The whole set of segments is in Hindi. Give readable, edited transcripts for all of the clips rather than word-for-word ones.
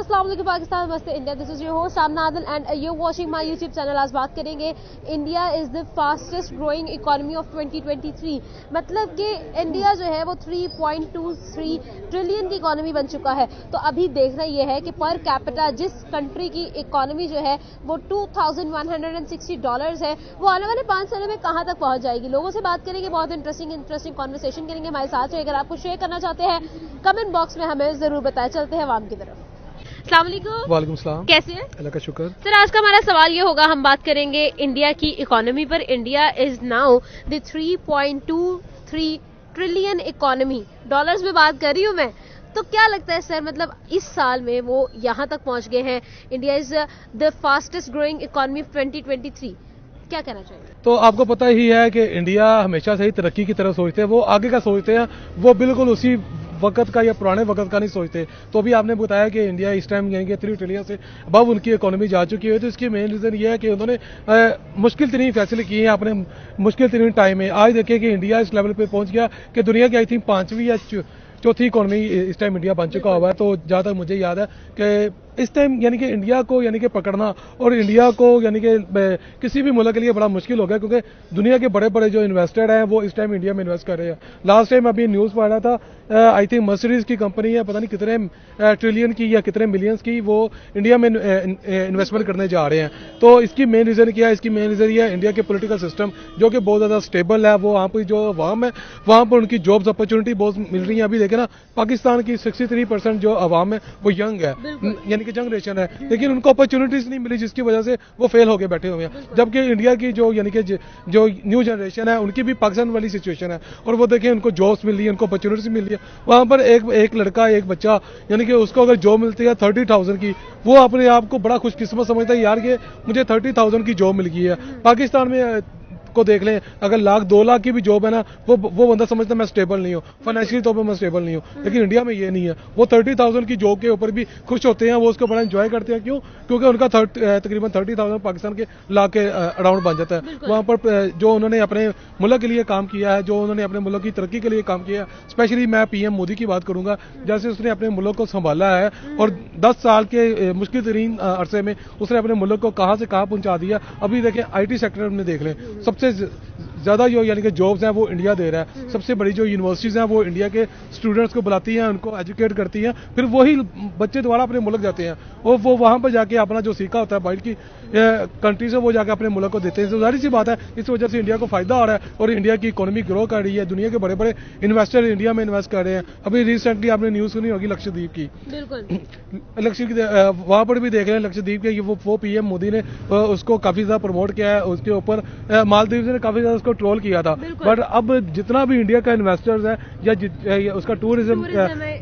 अस्सलाम वालेकुम पाकिस्तान, नमस्ते India. This is your host Amna Adil and you watching my YouTube channel. आज बात करेंगे India is the fastest growing economy of 2023। मतलब कि इंडिया जो है वो 3.23 ट्रिलियन की इकोनॉमी बन चुका है। तो अभी देखना ये है कि पर कैपिटा जिस कंट्री की इकोनॉमी जो है वो $2160 है, वो आने वाले 5 सालों में कहां तक पहुंच जाएगी। लोगों से बात करेंगे, बहुत इंटरेस्टिंग कॉन्वर्सेशन करेंगे। हमारे साथ अगर आप कुछ शेयर करना चाहते हैं कमेंट बॉक्स में हमें जरूर बताएं। चलते हैं आवाम की तरफ। अस्सलाम वालेकुम। वालेकुम सलाम। कैसे हैं? अल्लाह का शुक्र। सर, आज का हमारा सवाल ये होगा, हम बात करेंगे इंडिया की इकोनॉमी पर। India is now the 3.23 trillion economy. Dollars में बात कर रही हूँ मैं। तो क्या लगता है सर, मतलब इस साल में वो यहाँ तक पहुंच गए हैं। India is the fastest growing economy of 2023। क्या कहना चाहिए? तो आपको पता ही है कि इंडिया हमेशा से ही तरक्की की तरफ सोचते हैं, वो आगे का सोचते हैं, वो बिल्कुल उसी वक्त का या पुराने वक्त का नहीं सोचते। तो अभी आपने बताया कि इंडिया इस टाइम यानी कि 3 ट्रिलियन से अब उनकी इकोनॉमी जा चुकी है। तो इसकी मेन रीजन ये है कि उन्होंने मुश्किल तरीन फैसले किए हैं अपने मुश्किल तरीन टाइम में। आज देखिए कि इंडिया इस लेवल पे पहुंच गया कि दुनिया की आई थिंक 5वीं या चौथी इकोनॉमी इस टाइम इंडिया बन चुका हुआ है। तो जहाँ तक मुझे याद है कि इस टाइम यानी कि इंडिया को यानी कि पकड़ना और इंडिया को यानी कि किसी भी मुल्क के लिए बड़ा मुश्किल हो गया, क्योंकि दुनिया के बड़े बड़े जो इन्वेस्टर हैं वो इस टाइम इंडिया में इन्वेस्ट कर रहे हैं। लास्ट टाइम अभी न्यूज़ पढ़ रहा था, आई थिंक मर्सिडीज की कंपनी है, पता नहीं कितने ट्रिलियन की या कितने मिलियंस की, वो इंडिया में इन्वेस्टमेंट करने जा रहे हैं। तो इसकी मेन रीज़न क्या है? इसकी मेन रीज़न ये है इंडिया के पोलिटिकल सिस्टम जो कि बहुत ज़्यादा स्टेबल है। वो वहाँ पर जो अवाम है वहाँ पर उनकी जॉब्स अपॉर्चुनिटी बहुत मिल रही है। अभी देखें ना, पाकिस्तान की 63% जो अवाम है वो यंग है, यानी कि यंग जनरेशन है, लेकिन उनको अपॉर्चुनिटीज नहीं मिली, जिसकी वजह से वो फेल होके बैठे हुए हैं। जबकि इंडिया की जो यानी कि जो न्यू जनरेशन है उनकी भी पाकिस्तान वाली सिचुएशन है, और वो देखें उनको जॉब्स मिल रही है, उनको अपॉर्चुनिटीज मिल रही है। वहां पर एक लड़का, एक बच्चा, यानी कि उसको अगर जॉब मिलती है 30,000 की, वो अपने आप को बड़ा खुशकिस्मत समझता है, यार कि मुझे 30,000 की जॉब मिल गई है। पाकिस्तान में को देख लें, अगर 2 लाख की भी जॉब है ना, वो बंदा समझता है मैं स्टेबल नहीं हूँ, फाइनेंशियली तौर पर मैं स्टेबल नहीं हूँ। लेकिन इंडिया में ये नहीं है। वो 30,000 की जॉब के ऊपर भी खुश होते हैं, वो उसको बड़ा एंजॉय करते हैं। क्यों? क्योंकि उनका तकरीबन 30,000 पाकिस्तान के लाख के अराउंड बन जाता है। वहाँ पर जो उन्होंने अपने मुल्क के लिए काम किया है, जो उन्होंने अपने मुल्क की तरक्की के लिए काम किया है, स्पेशली मैं PM मोदी की बात करूंगा, जैसे उसने अपने मुल्क को संभाला है और 10 साल के मुश्किल तरीन अरसे में उसने अपने मुल्क को कहाँ से कहाँ पहुंचा दिया। अभी देखें IT सेक्टर में देख लें, सबसे ज्यादा जो यानी कि जॉब्स हैं वो इंडिया दे रहा है। सबसे बड़ी जो यूनिवर्सिटीज हैं वो इंडिया के स्टूडेंट्स को बुलाती हैं, उनको एजुकेट करती हैं, फिर वही बच्चे दोबारा अपने मुल्क जाते हैं और वो वहां पर जाके अपना जो सीखा होता है बाहर की कंट्री से, वो जाके अपने मुल्क को देते हैं। तो जाहिर सी बात है, इस वजह से इंडिया को फायदा हो रहा है और इंडिया की इकोनॉमी ग्रो कर रही है। दुनिया के बड़े बड़े इन्वेस्टर इंडिया में इन्वेस्ट कर रहे हैं। अभी रिसेंटली आपने न्यूज सुनी होगी लक्षद्वीप की, वहां पर भी देख रहे हैं लक्षद्वीप के, वो PM मोदी ने उसको काफी ज्यादा प्रमोट किया है। उसके ऊपर मालदीव ने काफी ज्यादा उसको ट्रोल किया था। बट अब जितना भी इंडिया का इन्वेस्टर्स है या उसका टूरिज्म है,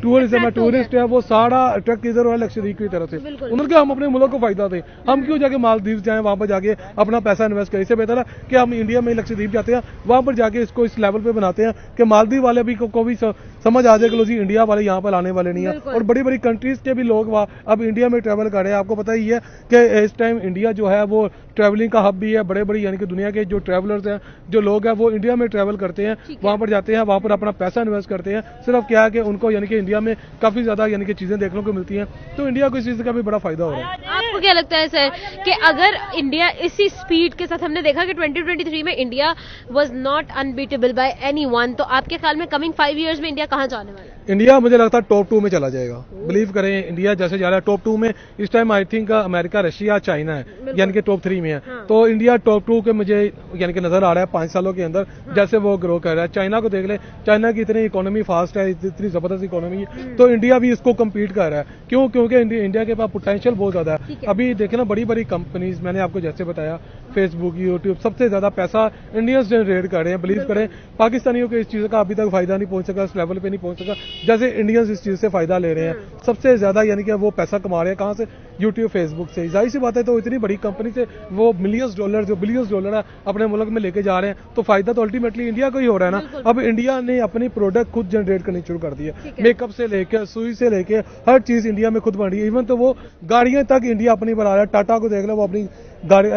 टूरिस्ट है, वो सारा अट्रैक्ट इधर हो लक्षद्वीप की तरफ से। उनके हम अपने मुल्क को फायदा दें, हम क्यों जाके मालदीव जाएं, वहां पर जाके अपना पैसा इन्वेस्ट करें। इससे बेहतर है कि हम इंडिया में लक्षद्वीप जाते हैं, वहां पर जाके इसको इस लेवल पे बनाते हैं कि मालदीव वाले भी को भी समझ आ जाए कि लो जी इंडिया वाले यहाँ पर आने वाले नहीं है। और बड़ी बड़ी कंट्रीज के भी लोग अब इंडिया में ट्रैवल कर रहे हैं। आपको पता ही है कि इस टाइम इंडिया जो है वो ट्रैवलिंग का हब भी है। बड़े बड़ी यानी कि दुनिया के जो ट्रैवलर्स हैं, जो लोग हैं, वो इंडिया में ट्रैवल करते हैं, वहां पर जाते हैं, वहां पर अपना पैसा इन्वेस्ट करते हैं। सिर्फ क्या है कि उनको यानी कि इंडिया में काफी ज्यादा यानी कि चीजें देखने को मिलती हैं। तो इंडिया को इस चीज का भी बड़ा फायदा हो रहा है। आपको क्या लगता है सर कि अगर इंडिया इसी स्पीड के साथ, हमने देखा कि 2023 में India was not unbeatable bye anyone, तो आपके ख्याल में कमिंग 5 इयर्स में इंडिया कहां जाने वाला है? इंडिया मुझे लगता है टॉप 2 में चला जाएगा। बिलीव करें, इंडिया जैसे जा रहा है टॉप 2 में। इस time I think America, Russia, China है, यानी कि टॉप 3 में है। तो इंडिया टॉप 2 के मुझे यानी कि नजर आ रहा है 5 सालों के अंदर, जैसे वो ग्रो कर रहा है। चाइना को देख ले, चाइना की इतनी इकोनॉमी फास्ट है, इतनी जबरदस्त इकोनॉमी है, तो इंडिया भी इसको कम्पीट कर रहा है। क्यों? क्योंकि इंडिया के पास पोटेंशियल बहुत ज्यादा है। अभी देखे ना, बड़ी बड़ी कंपनीज, मैंने आपको जैसे बताया, फेसबुक, यूट्यूब, सबसे ज्यादा पैसा इंडियंस जनरेट कर रहे हैं। बिलीव करें, पाकिस्तानियों को इस चीज का अभी तक फायदा नहीं पहुंच सका, इस लेवल पे नहीं पहुंच सका जैसे इंडियंस इस चीज से फायदा ले रहे हैं। सबसे ज्यादा यानी कि वो पैसा कमा रहे हैं कहां से? यूट्यूब, फेसबुक से। जाहिर सी बात है, तो इतनी बड़ी कंपनी से वो मिलियंस डॉलर, जो बिलियंस डॉलर है, अपने मुल्क में लेके जा रहे हैं, तो फायदा तो अल्टीमेटली इंडिया को ही हो रहा है ना। अब इंडिया ने अपनी प्रोडक्ट खुद जनरेट करनी शुरू कर दी है। मेकअप से लेके, सुई से लेके, हर चीज इंडिया में खुद बन रही है। इवन तो वो गाड़ियां तक इंडिया अपनी बना रहा है। टाटा को देख लो, वो अपनी गाड़ी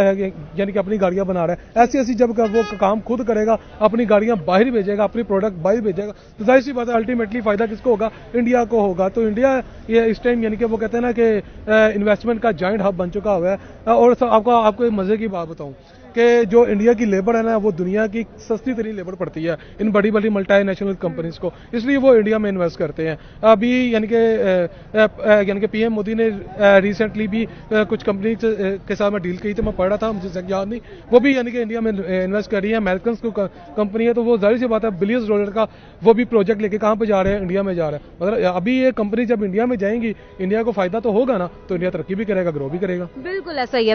यानी यानी कि अपनी गाड़ियां बना रहा है। ऐसी ऐसी जब वो काम खुद करेगा, अपनी गाड़ियां बाहर भेजेगा, अपनी प्रोडक्ट बाहर भेजेगा, तो जाहिर सी बात है अल्टीमेटली फायदा किसको होगा? इंडिया को होगा। तो इंडिया ये इस टाइम यानी कि वो कहते हैं ना कि इन्वेस्टमेंट का जॉइंट हब बन चुका हुआ है। और आपको एक मजे की बात बताऊं कि जो इंडिया की लेबर है ना, वो दुनिया की सस्ती तरीन लेबर पड़ती है इन बड़ी बड़ी मल्टीनेशनल कंपनीज को, इसलिए वो इंडिया में इन्वेस्ट करते हैं। अभी यानी कि पीएम मोदी ने रिसेंटली भी कुछ कंपनी के साथ में डील की थी, मैं पढ़ रहा था, मुझे याद नहीं, वो भी यानी कि इंडिया में इन्वेस्ट कर रही है। अमेरिकन कंपनी है, तो वो जाहिर सी बात है बिलियंस डॉलर का वो भी प्रोजेक्ट लेके कहाँ पे जा रहे हैं? इंडिया में जा रहे हैं। मतलब अभी ये कंपनी जब इंडिया में जाएंगी, इंडिया को फायदा तो होगा ना, तो इंडिया तरक्की भी करेगा, ग्रो भी करेगा। बिल्कुल ऐसा ही है।